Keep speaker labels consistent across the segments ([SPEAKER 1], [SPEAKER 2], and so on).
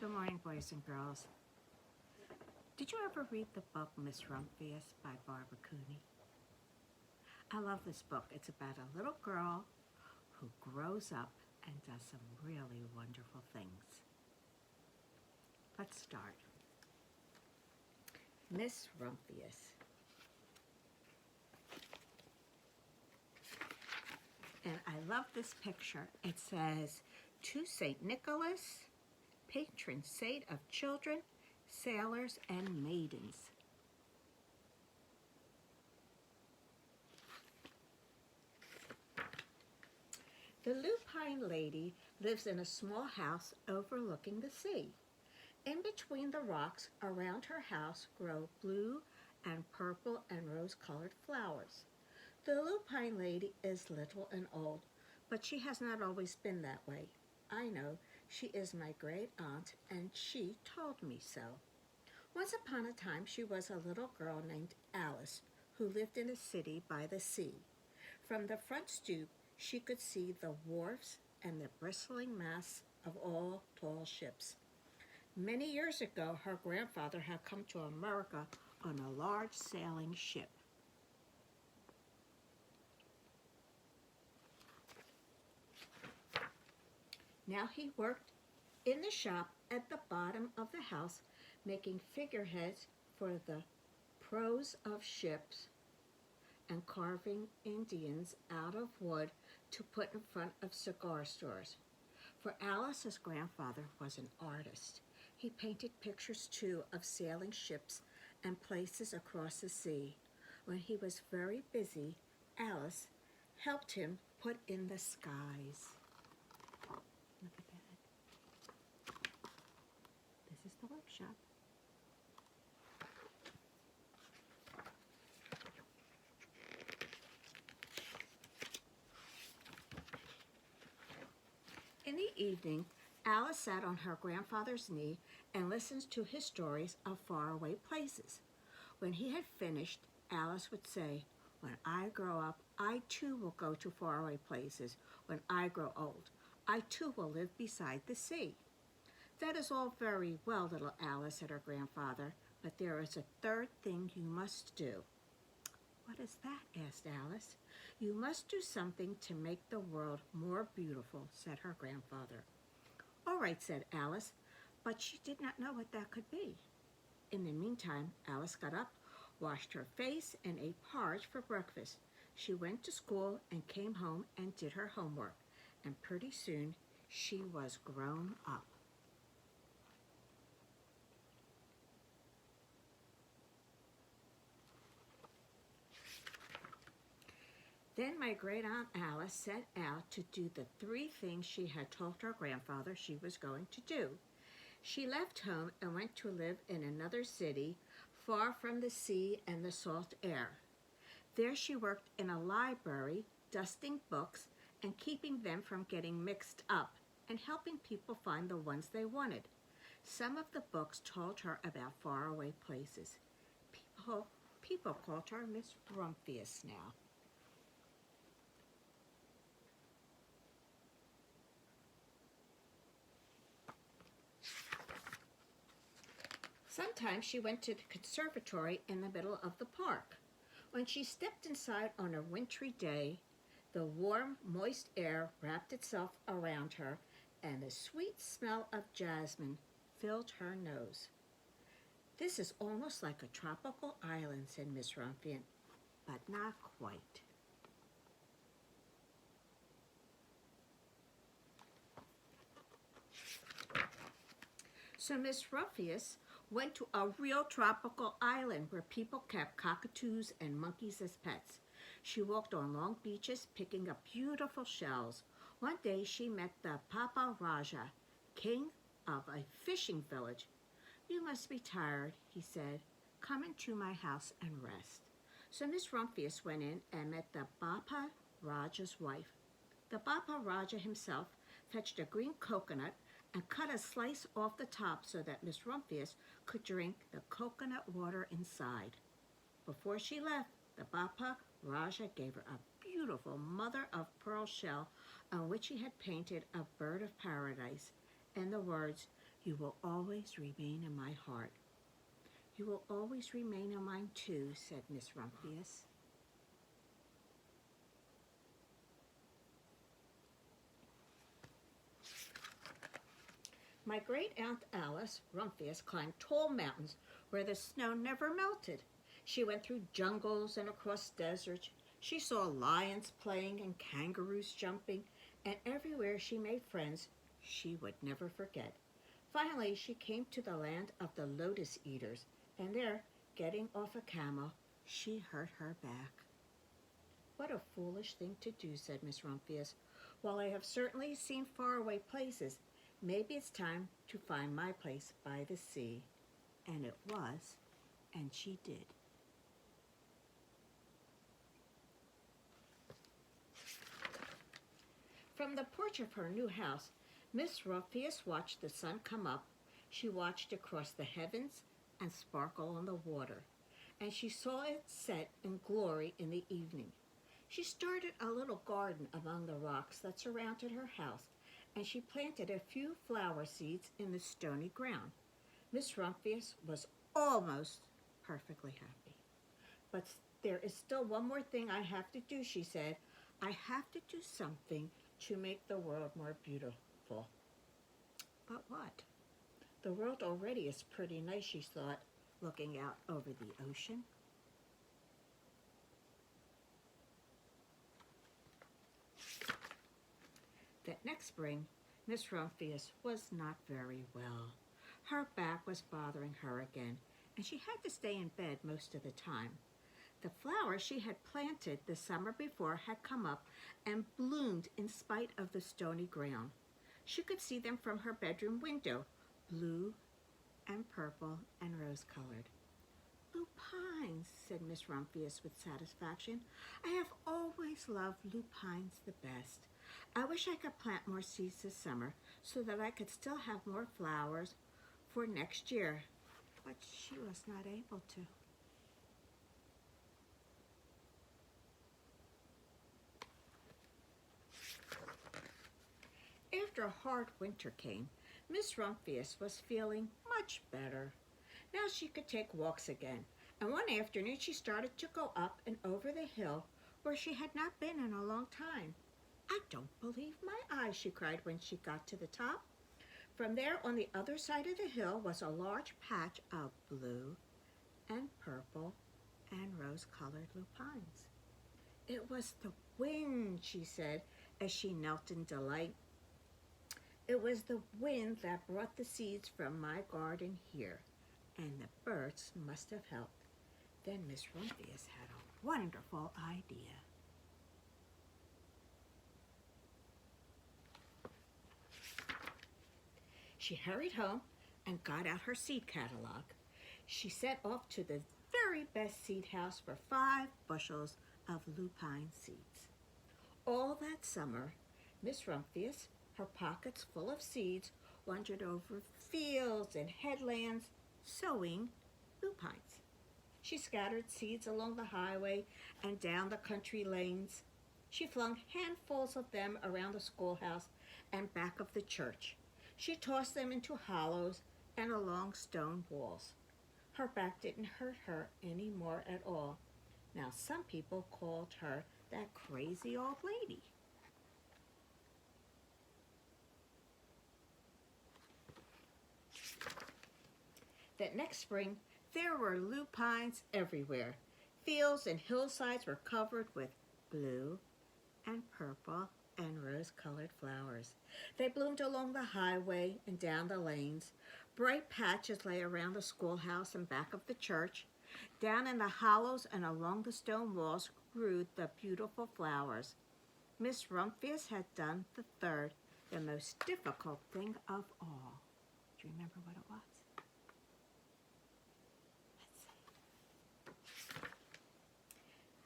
[SPEAKER 1] Good morning, boys and girls. Did you ever read the book Miss Rumphius by Barbara Cooney? I love this book. It's about a little girl who grows up and does some really wonderful things. Let's start. Miss Rumphius. And I love this picture. It says, "To St. Nicholas, patron saint of children, sailors, and maidens." The lupine lady lives in a small house overlooking the sea. In between the rocks around her house grow blue and purple and rose-colored flowers. The lupine lady is little and old, but she has not always been that way. I know, she is my great aunt, and she told me so. Once upon a time, she was a little girl named Alice who lived in a city by the sea. From the front stoop, she could see the wharves and the bristling masts of all tall ships. Many years ago, her grandfather had come to America on a large sailing ship. Now he worked in the shop at the bottom of the house, making figureheads for the prows of ships and carving Indians out of wood to put in front of cigar stores. For Alice's grandfather was an artist. He painted pictures too of sailing ships and places across the sea. When he was very busy, Alice helped him put in the skies. Look at that. This is the workshop. In the evening, Alice sat on her grandfather's knee and listened to his stories of faraway places. When he had finished, Alice would say, "When I grow up, I too will go to faraway places. When I grow old, I too will live beside the sea." "That is all very well, little Alice," said her grandfather, "but there is a third thing you must do." "What is that?" asked Alice. "You must do something to make the world more beautiful," said her grandfather. "All right," said Alice, but she did not know what that could be. In the meantime, Alice got up, washed her face, and ate porridge for breakfast. She went to school and came home and did her homework, and pretty soon she was grown up. Then my great-aunt Alice set out to do the three things she had told her grandfather she was going to do. She left home and went to live in another city, far from the sea and the salt air. There she worked in a library, dusting books and keeping them from getting mixed up, and helping people find the ones they wanted. Some of the books told her about faraway places. People called her Miss Rumphius now. Sometimes she went to the conservatory in the middle of the park. When she stepped inside on a wintry day, the warm, moist air wrapped itself around her, and the sweet smell of jasmine filled her nose. "This is almost like a tropical island," said Miss Rumphius, "but not quite." So Miss Rumphius went to a real tropical island where people kept cockatoos and monkeys as pets. She walked on long beaches picking up beautiful shells. One day she met the Papa Raja, king of a fishing village. "You must be tired," he said. "Come into my house and rest." So Miss Rumphius went in and met the Bapa Raja's wife. The Bapa Raja himself fetched a green coconut and cut a slice off the top so that Miss Rumphius could drink the coconut water inside. Before she left, the Bapa Raja gave her a beautiful mother-of-pearl shell on which he had painted a bird of paradise and the words, You will always remain in my heart. You will always remain in mine too, said Miss Rumphius. My great-aunt Alice, Rumphius, climbed tall mountains where the snow never melted. She went through jungles and across deserts. She saw lions playing and kangaroos jumping, and everywhere she made friends she would never forget. Finally, she came to the land of the lotus eaters, and there, getting off a camel, she hurt her back. What a foolish thing to do, said Miss Rumphius. While I have certainly seen faraway places, maybe it's time to find my place by the sea. And it was, and she did. From the porch of her new house, Miss Rumphius watched the sun come up. She watched it cross the heavens and sparkle on the water, and she saw it set in glory in the evening. She started a little garden among the rocks that surrounded her house, and she planted a few flower seeds in the stony ground. Miss Rumphius was almost perfectly happy. But there is still one more thing I have to do, she said. I have to do something to make the world more beautiful. But what? The world already is pretty nice, she thought, looking out over the ocean. That next spring, Miss Rumphius was not very well. Her back was bothering her again, and she had to stay in bed most of the time. The flowers she had planted the summer before had come up and bloomed in spite of the stony ground. She could see them from her bedroom window, blue and purple and rose-colored. Lupines, said Miss Rumphius with satisfaction. I have always loved lupines the best. I wish I could plant more seeds this summer so that I could still have more flowers for next year. But she was not able to. After a hard winter came, Miss Rumphius was feeling much better. Now she could take walks again, and one afternoon she started to go up and over the hill where she had not been in a long time. I don't believe my eyes, she cried when she got to the top. From there, on the other side of the hill, was a large patch of blue and purple and rose-colored lupines. It was the wind, she said, as she knelt in delight. It was the wind that brought the seeds from my garden here, and the birds must have helped. Then Miss Rumphius had a wonderful idea. She hurried home and got out her seed catalog. She set off to the very best seed house for 5 bushels of lupine seeds. All that summer, Miss Rumphius, her pockets full of seeds, wandered over fields and headlands, sowing lupines. She scattered seeds along the highway and down the country lanes. She flung handfuls of them around the schoolhouse and back of the church. She tossed them into hollows and along stone walls. Her back didn't hurt her any more at all. Now some people called her that crazy old lady. That next spring, there were lupines everywhere. Fields and hillsides were covered with blue and purple and rose-colored flowers. They bloomed along the highway and down the lanes. Bright patches lay around the schoolhouse and back of the church. Down in the hollows and along the stone walls grew the beautiful flowers. Miss Rumphius had done the third, the most difficult thing of all. Do you remember what it was?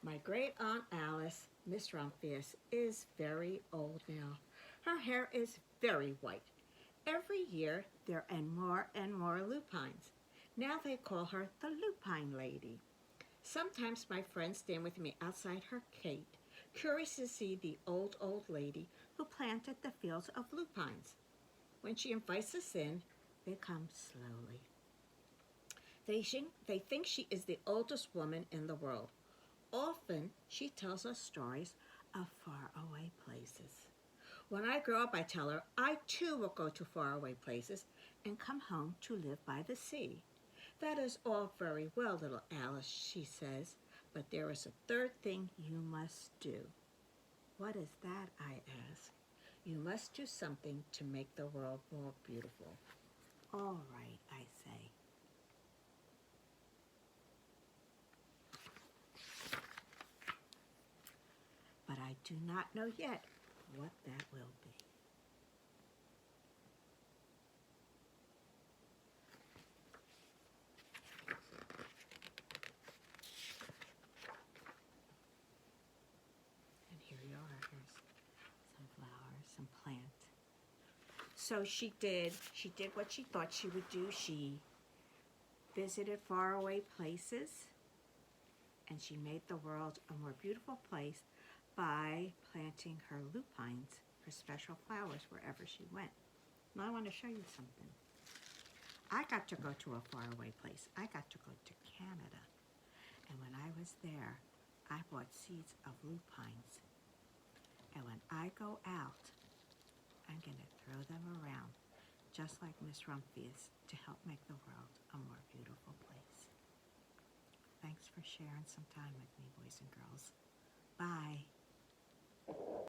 [SPEAKER 1] My great-aunt Alice, Miss Rumphius, is very old now. Her hair is very white. Every year there are and more lupines. Now they call her the Lupine Lady. Sometimes my friends stand with me outside her gate, curious to see the old lady who planted the fields of lupines. When she invites us in, They come slowly. They think she is the oldest woman in the world. Often, she tells us stories of faraway places. When I grow up, I tell her, I too will go to faraway places and come home to live by the sea. That is all very well, little Alice, she says, but there is a third thing you must do. What is that, I ask. You must do something to make the world more beautiful. All right, I say. But I do not know yet what that will be. And here you are. Here's some flowers, some plants. So she did what she thought she would do. She visited faraway places, and she made the world a more beautiful place by planting her lupines, her special flowers, wherever she went. Now I want to show you something. I got to go to a faraway place. I got to go to Canada. And when I was there, I bought seeds of lupines. And when I go out, I'm going to throw them around, just like Miss Rumphius, to help make the world a more beautiful place. Thanks for sharing some time with me, boys and girls. Bye.